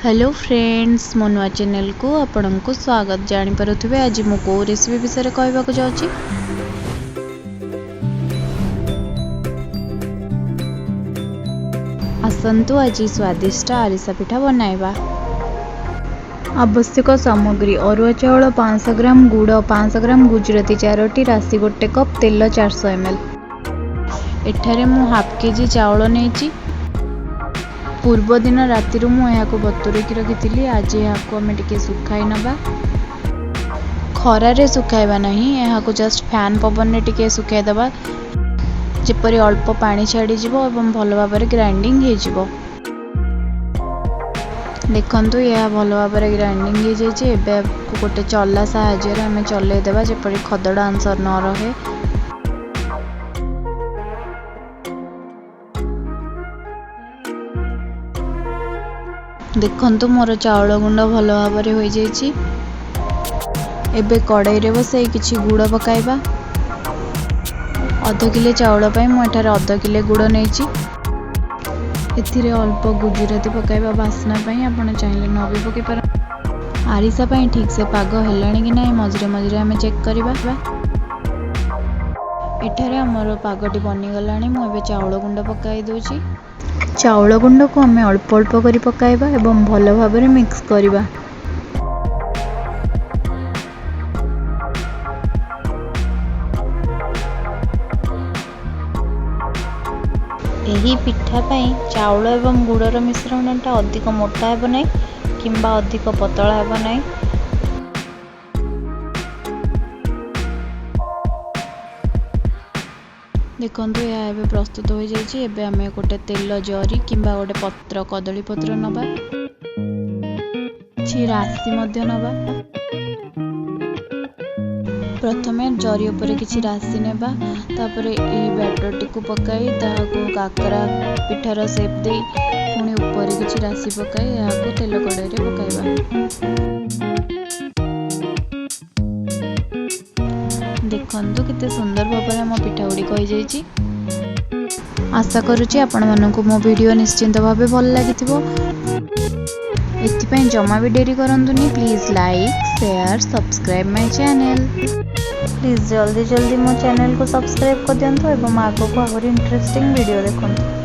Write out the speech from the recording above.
Hello friends, मो नुआ channel को आपण को स्वागत। जानीपे आज मु को रेसिपी विषय कहवाक जाऊँगी। आसतु आज स्वादिष्ट आरिसा पिठा बनाइबा। आवश्यक सामग्री अरुआ चाउल 500 ग्राम, गुड़ 500 ग्राम, गुजराती 4टी, राशि 1 कप, तेल 400 ml। एठारे मु हाफ केजी चाउल नहीं। पूर्व दिन राति मुझे बतुरकी रखी। आज यहाँ आम टे सुखाई नवा। खरारे सुखाइबा नहीं, यहाँ जस्ट फैन पवन रे टिके सुखाईदबा जेपरी अल्प पानी छाड़ी एवं भल भाव ग्राइंडिंग हो। देखंतु यह भल भाव ग्राइंडिंग हो जाए। गोटे चला साहाय्य आम चलईदेवा जेपरी खदड़ा अंश न रहे। देखंतु मोर चाउल गुंड भल भाव हो जाइए। एबे कड़ाई रे बसाई किछि गुड़ पकाइबा। अध किले चाउल मुझे अध किले गुड़ नहीं। एथिरे अल्प गुजराती पकाइबा बास्ना पाई। आपण चाहिए न भी पकई पार। आरिसा पाई ठीक से पाग हेलाणी कि नहीं मझे मझे आम चेक करवा। एठारे आमर पागटी बनीगलाणी। मुझे चाउल गुंड पकाई दूची। चाउल गुंड को आम अल्प अल्प कर पकाइबा एवं भल भाव मिक्स करवा। यही पिठा पाई चाउल एवं गुड़र मिश्रणटा अधिक मोटा हेब नहीं किंबा अधिक पतला हेब नहीं। देखंतु यह एबे प्रस्तुत हो जाइए। एबे आमे गोटे तेल जरी किंबा गोटे पत्र कदली पत्र नबा। छि राशि मध्य नबा। प्रथमे जरी उपरे किछि राशि नेबा। तापरे एही बैटर टिकु पकाई ताहाको काकरा पिठार शेप दे पुणी उपरे किछि राशि पकाई याको तेल कड़ाई रे पकाइबा। देखंतु केते सुंदर भाव में मो पिठा गुड़िक हो जाइए। आशा करुच्ची आपण मानकु मो वीडियो निश्चिंत भाव भल लगी। एथिपाई जमा भी डेरी करंतुनी। Please like, share, subscribe my channel. Please जल्दी जल्दी मो चैनल को सब्सक्राइब कर दियंतु एवं आगो को आहुरी इंटरेस्टिंग वीडियो देखंतु।